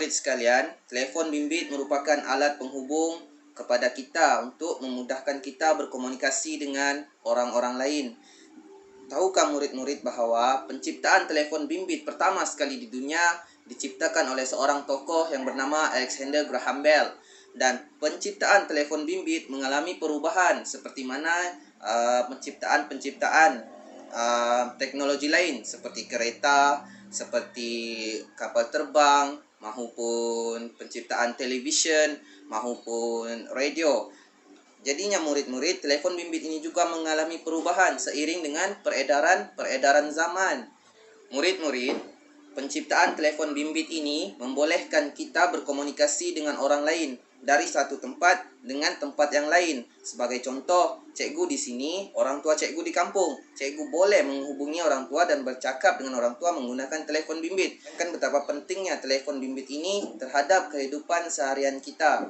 murid-murid sekalian, telefon bimbit merupakan alat penghubung kepada kita untuk memudahkan kita berkomunikasi dengan orang-orang lain. Tahukah murid-murid bahawa penciptaan telefon bimbit pertama sekali di dunia diciptakan oleh seorang tokoh yang bernama Alexander Graham Bell, dan penciptaan telefon bimbit mengalami perubahan seperti mana penciptaan teknologi lain seperti kereta, seperti kapal terbang, maupun penciptaan televisyen maupun radio. Jadinya murid-murid, telefon bimbit ini juga mengalami perubahan seiring dengan peredaran zaman. Murid-murid, penciptaan telefon bimbit ini membolehkan kita berkomunikasi dengan orang lain dari satu tempat dengan tempat yang lain. Sebagai contoh, cikgu di sini, orang tua cikgu di kampung. Cikgu boleh menghubungi orang tua dan bercakap dengan orang tua menggunakan telefon bimbit. Kan betapa pentingnya telefon bimbit ini terhadap kehidupan seharian kita.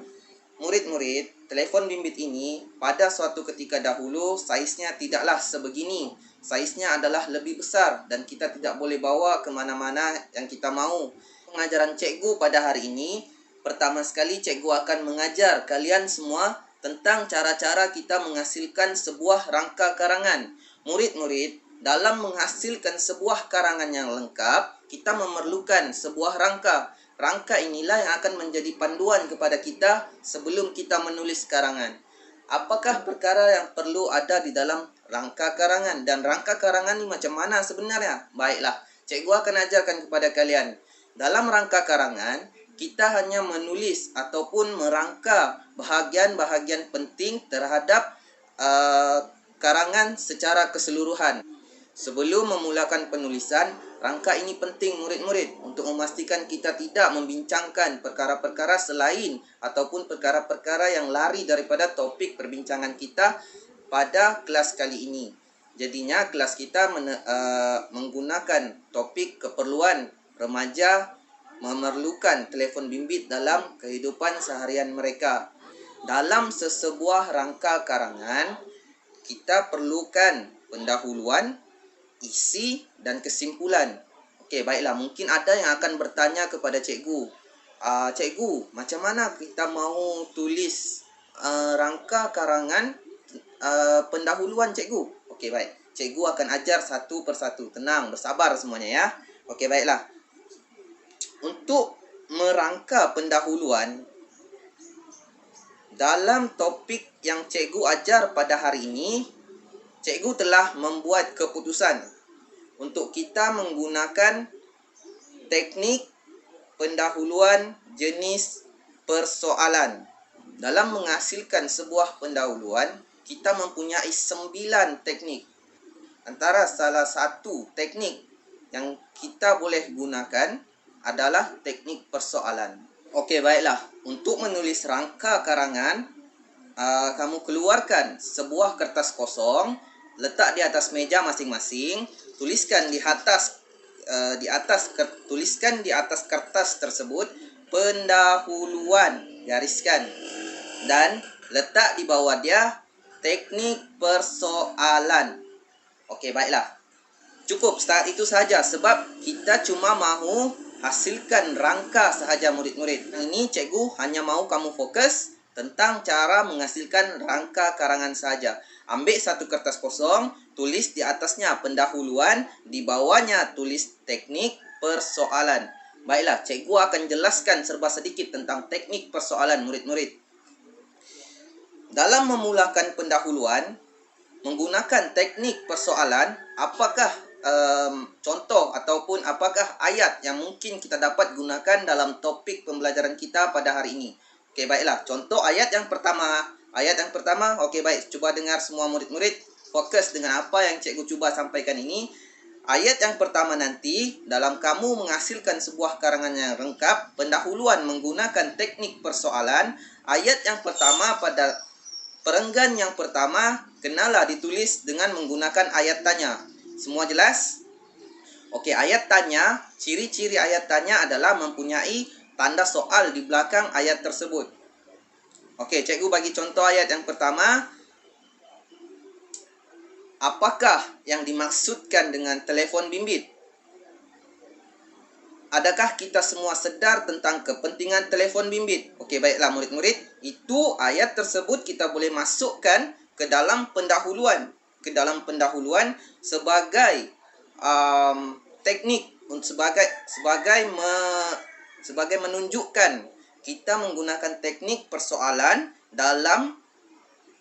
Murid-murid, telefon bimbit ini pada suatu ketika dahulu saiznya tidaklah sebegini. Saiznya adalah lebih besar dan kita tidak boleh bawa ke mana-mana yang kita mahu. Pengajaran cikgu pada hari ini, pertama sekali cikgu akan mengajar kalian semua tentang cara-cara kita menghasilkan sebuah rangka karangan. Murid-murid, dalam menghasilkan sebuah karangan yang lengkap, kita memerlukan sebuah rangka. Rangka inilah yang akan menjadi panduan kepada kita sebelum kita menulis karangan. Apakah perkara yang perlu ada di dalam rangka karangan? Dan rangka karangan ini macam mana sebenarnya? Baiklah, cikgu akan ajarkan kepada kalian. Dalam rangka karangan, kita hanya menulis ataupun merangka bahagian-bahagian penting terhadap karangan secara keseluruhan. Sebelum memulakan penulisan, rangka ini penting murid-murid untuk memastikan kita tidak membincangkan perkara-perkara selain ataupun perkara-perkara yang lari daripada topik perbincangan kita pada kelas kali ini. Jadinya kelas kita menggunakan topik keperluan remaja memerlukan telefon bimbit dalam kehidupan seharian mereka. Dalam sesebuah rangka karangan, kita perlukan pendahuluan, isi dan kesimpulan. Okey, baiklah, mungkin ada yang akan bertanya kepada cikgu, cikgu, macam mana kita mahu tulis rangka karangan pendahuluan cikgu? Okey, baik. Cikgu akan ajar satu persatu. Tenang, bersabar semuanya ya. Okey, baiklah. Untuk merangka pendahuluan dalam topik yang cikgu ajar pada hari ini, cikgu telah membuat keputusan untuk kita menggunakan teknik pendahuluan jenis persoalan. Dalam menghasilkan sebuah pendahuluan, kita mempunyai 9 teknik. Antara salah satu teknik yang kita boleh gunakan adalah teknik persoalan. Okey, baiklah. Untuk menulis rangka karangan, kamu keluarkan sebuah kertas kosong, letak di atas meja masing-masing, tuliskan di atas kertas tersebut pendahuluan, gariskan, dan letak di bawah dia teknik persoalan. Okey, baiklah. Cukup start itu saja sebab kita cuma mahu hasilkan rangka sahaja murid-murid. Ini cikgu hanya mahu kamu fokus tentang cara menghasilkan rangka karangan saja. Ambil satu kertas kosong, tulis di atasnya pendahuluan, di bawahnya tulis teknik persoalan. Baiklah, cikgu akan jelaskan serba sedikit tentang teknik persoalan murid-murid. Dalam memulakan pendahuluan, menggunakan teknik persoalan, apakah contoh ataupun apakah ayat yang mungkin kita dapat gunakan dalam topik pembelajaran kita pada hari ini? Okey, baiklah. Contoh ayat yang pertama. Okey, baik. Cuba dengar semua murid-murid. Fokus dengan apa yang cikgu cuba sampaikan ini. Ayat yang pertama nanti, dalam kamu menghasilkan sebuah karangan yang lengkap, pendahuluan menggunakan teknik persoalan. Ayat yang pertama pada perenggan yang pertama, kenalah ditulis dengan menggunakan ayat tanya. Semua jelas? Okey, ayat tanya, ciri-ciri ayat tanya adalah mempunyai tanda soal di belakang ayat tersebut. Okey, cikgu bagi contoh ayat yang pertama. Apakah yang dimaksudkan dengan telefon bimbit? adakah kita semua sedar tentang kepentingan telefon bimbit? Okey, baiklah murid-murid, itu ayat tersebut kita boleh masukkan ke dalam pendahuluan. Ke dalam pendahuluan sebagai teknik, sebagai menunjukkan kita menggunakan teknik persoalan dalam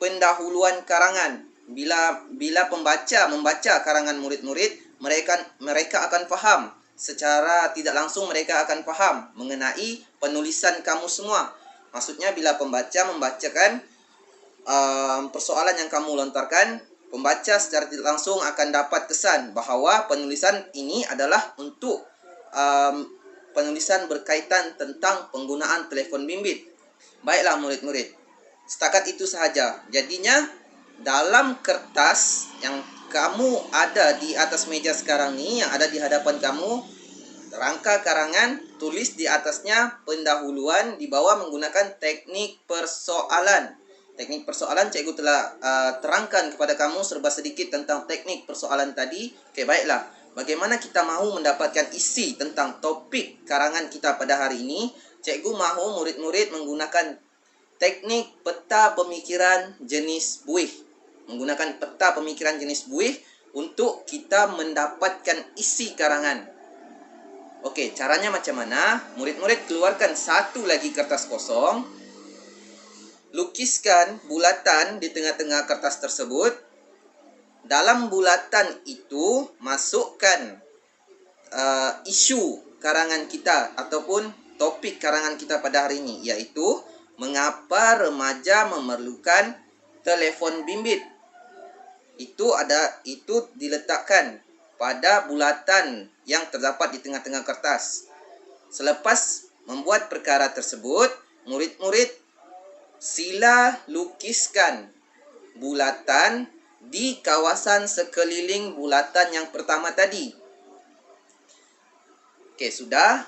pendahuluan karangan. Bila pembaca membaca karangan murid-murid, mereka akan faham. Secara tidak langsung mereka akan faham mengenai penulisan kamu semua. Maksudnya bila pembaca membacakan persoalan yang kamu lontarkan, pembaca secara tidak langsung akan dapat kesan bahawa penulisan ini adalah untuk penulisan berkaitan tentang penggunaan telefon bimbit. Baiklah murid-murid, setakat itu sahaja. Jadinya dalam kertas yang kamu ada di atas meja sekarang ni, yang ada di hadapan kamu, rangka karangan, tulis di atasnya pendahuluan, di bawah menggunakan teknik persoalan. Teknik persoalan cikgu telah terangkan kepada kamu serba sedikit tentang teknik persoalan tadi. Okey, baiklah. Bagaimana kita mahu mendapatkan isi tentang topik karangan kita pada hari ini? Cikgu mahu murid-murid menggunakan teknik peta pemikiran jenis buih. Menggunakan peta pemikiran jenis buih untuk kita mendapatkan isi karangan. Okey, caranya macam mana? Murid-murid keluarkan satu lagi kertas kosong. Lukiskan bulatan di tengah-tengah kertas tersebut. Dalam bulatan itu masukkan isu karangan kita ataupun topik karangan kita pada hari ini, iaitu mengapa remaja memerlukan telefon bimbit. Itu diletakkan pada bulatan yang terdapat di tengah-tengah kertas. Selepas membuat perkara tersebut, murid-murid sila lukiskan bulatan di kawasan sekeliling bulatan yang pertama tadi. Okey, sudah.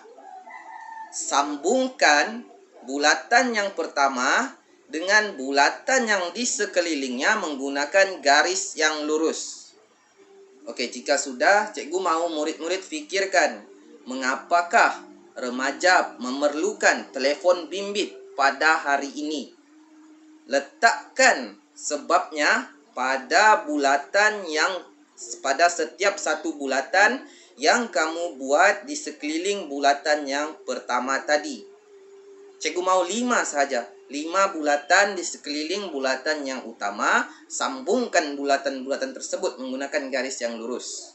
Sambungkan bulatan yang pertama dengan bulatan yang di sekelilingnya menggunakan garis yang lurus. Okey, jika sudah, cikgu mahu murid-murid fikirkan mengapakah remaja memerlukan telefon bimbit pada hari ini. Letakkan sebabnya pada setiap satu bulatan yang kamu buat di sekeliling bulatan yang pertama tadi. Cikgu mahu 5 sahaja. 5 bulatan di sekeliling bulatan yang utama. Sambungkan bulatan-bulatan tersebut menggunakan garis yang lurus.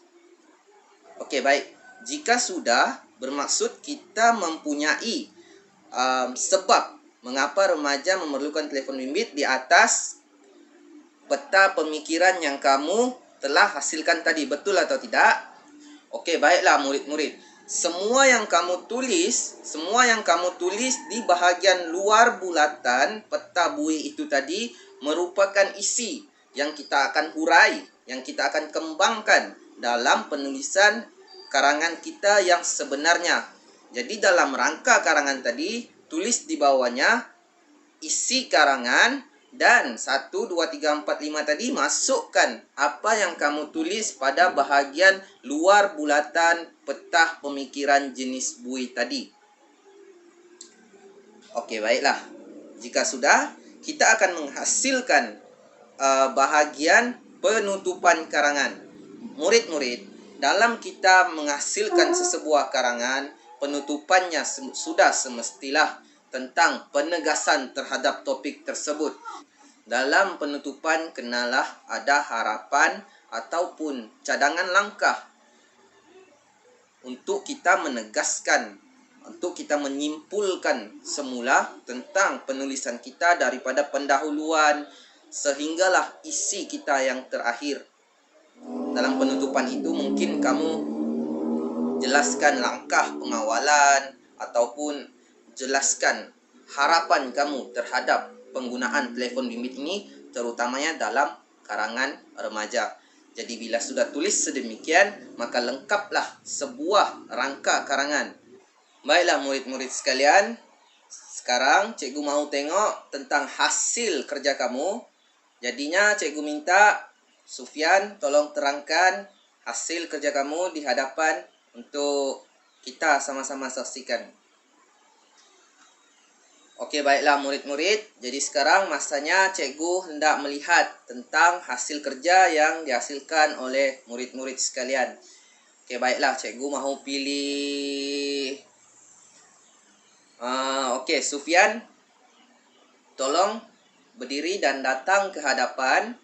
Okey, baik. Jika sudah, bermaksud kita mempunyai sebab mengapa remaja memerlukan telefon bimbit di atas peta pemikiran yang kamu telah hasilkan tadi. Betul atau tidak? Okey, baiklah murid-murid. Semua yang kamu tulis di bahagian luar bulatan peta buih itu tadi merupakan isi yang kita akan hurai, yang kita akan kembangkan dalam penulisan karangan kita yang sebenarnya. Jadi dalam rangka karangan tadi, tulis di bawahnya isi karangan, dan 1, 2, 3, 4, 5 tadi masukkan apa yang kamu tulis pada bahagian luar bulatan peta pemikiran jenis buih tadi. Okey, baiklah. Jika sudah, kita akan menghasilkan bahagian penutupan karangan. Murid-murid, dalam kita menghasilkan sesebuah karangan, penutupannya sudah semestilah tentang penegasan terhadap topik tersebut. Dalam penutupan kenalah ada harapan ataupun cadangan langkah untuk kita menegaskan, untuk kita menyimpulkan semula tentang penulisan kita daripada pendahuluan sehinggalah isi kita yang terakhir. Dalam penutupan itu mungkin kamu jelaskan langkah pengawalan ataupun jelaskan harapan kamu terhadap penggunaan telefon bimbit ini, terutamanya dalam karangan remaja. Jadi bila sudah tulis sedemikian, maka lengkaplah sebuah rangka karangan. Baiklah murid-murid sekalian, sekarang cikgu mahu tengok tentang hasil kerja kamu. Jadinya cikgu minta Sufian tolong terangkan hasil kerja kamu di hadapan untuk Kita sama-sama saksikan. Oke, baiklah murid-murid. Jadi sekarang masanya cikgu hendak melihat tentang hasil kerja yang dihasilkan oleh murid-murid sekalian. Oke, baiklah, cikgu mahu pilih. Oke, Sufyan, tolong berdiri dan datang ke hadapan.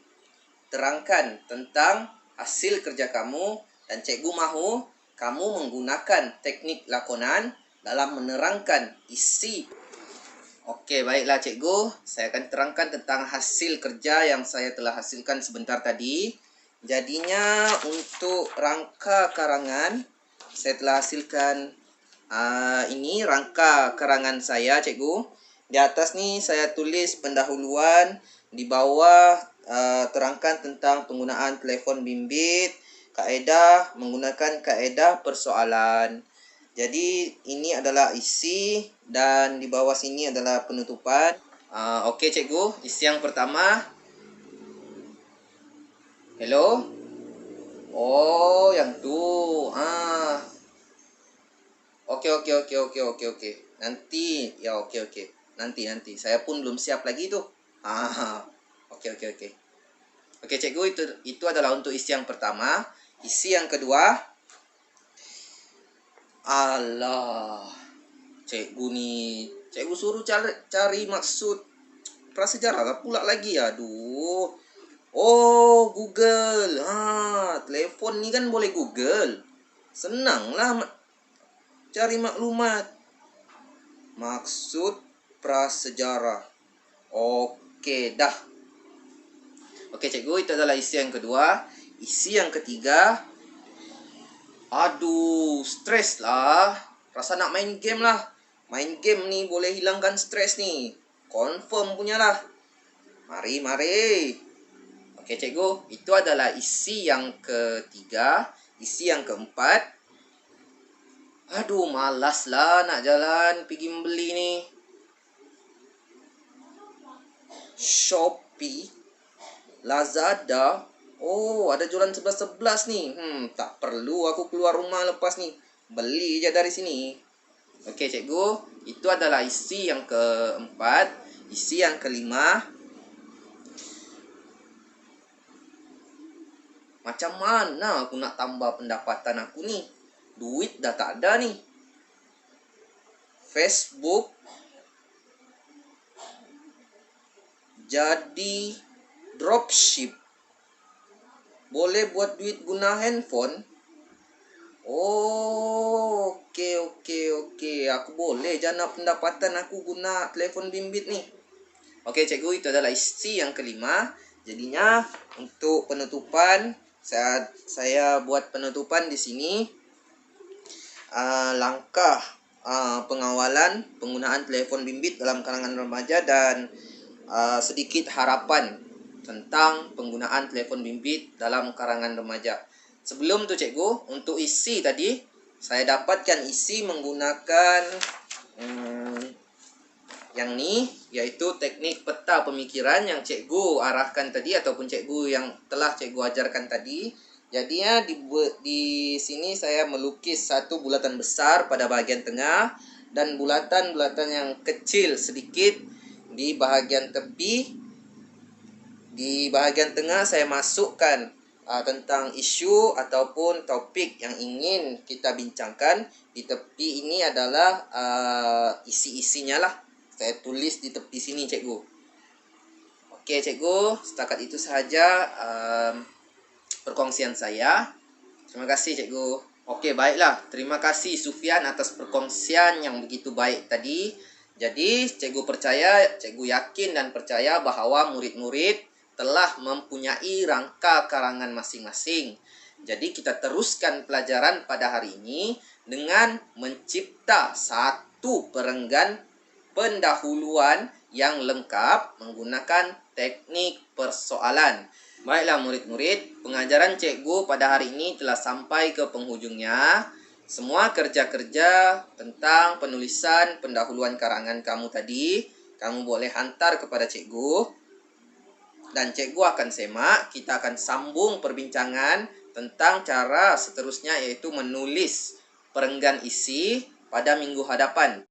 Terangkan tentang hasil kerja kamu dan cikgu mahu kamu menggunakan teknik lakonan dalam menerangkan isi. Oke, baiklah cikgu. Saya akan terangkan tentang hasil kerja yang saya telah hasilkan sebentar tadi. Jadinya untuk rangka karangan, saya telah hasilkan ini rangka karangan saya, cikgu. Di atas nih saya tulis pendahuluan, di bawah terangkan tentang penggunaan telefon bimbit, kaedah menggunakan kaedah persoalan. Jadi ini adalah isi dan di bawah sini adalah penutupan. Oke cikgu, isi yang pertama. Hello. Oh, yang tu. Oke. Nanti, ya oke. Nanti. Saya pun belum siap lagi tu. Oke. Oke cikgu, itu adalah untuk isi yang pertama. Isi yang kedua. Alah, cikgu suruh cari maksud prasejarah pula lagi. Aduh. Oh, Google. Telepon ni kan boleh Google. Senanglah cari maklumat. Maksud prasejarah. Oke, dah. Oke, cikgu, itu adalah isi yang kedua. Isi yang ketiga. Aduh, stres lah. Rasa nak main game lah. Main game ni boleh hilangkan stres ni. Confirm punya lah. Mari. Oke cikgu, itu adalah isi yang ketiga. Isi yang keempat. Aduh, malas lah nak jalan pergi membeli ni. Shopee, Lazada. Oh, ada jualan 11-11 ni. Tak perlu aku keluar rumah lepas ni. Beli je dari sini. Oke, cikgu. Itu adalah isi yang keempat. Isi yang kelima. Macam mana aku nak tambah pendapatan aku ni? Duit dah tak ada ni. Facebook jadi dropship. Boleh buat duit guna handphone. Oh, oke. Aku boleh jana pendapatan aku guna telefon bimbit ni. Oke cikgu, itu adalah isi yang kelima. Jadinya untuk penutupan, saya buat penutupan di sini. Langkah pengawalan penggunaan telefon bimbit dalam kalangan remaja dan sedikit harapan tentang penggunaan telefon bimbit dalam kalangan remaja. Sebelum tu cikgu, untuk isi tadi, saya dapatkan isi menggunakan yang ni, yaitu teknik peta pemikiran yang cikgu arahkan tadi ataupun cikgu yang telah cikgu ajarkan tadi. Jadinya di sini saya melukis satu bulatan besar pada bahagian tengah dan bulatan-bulatan yang kecil sedikit di bahagian tepi. Di bahagian tengah saya masukkan tentang isu ataupun topik yang ingin kita bincangkan. Di tepi ini adalah isi-isinya lah. Saya tulis di tepi sini cikgu. Oke cikgu, setakat itu sahaja perkongsian saya. Terima kasih cikgu. Oke, baiklah. Terima kasih Sufyan atas perkongsian yang begitu baik tadi. Jadi cikgu yakin dan percaya bahawa murid-murid telah mempunyai rangka karangan masing-masing. Jadi kita teruskan pelajaran pada hari ini dengan mencipta satu perenggan pendahuluan yang lengkap menggunakan teknik persoalan. Baiklah murid-murid, pengajaran cikgu pada hari ini telah sampai ke penghujungnya. Semua kerja-kerja tentang penulisan pendahuluan karangan kamu tadi, kamu boleh hantar kepada cikgu. Dan cikgu akan semak, kita akan sambung perbincangan tentang cara seterusnya, yaitu menulis perenggan isi pada minggu hadapan.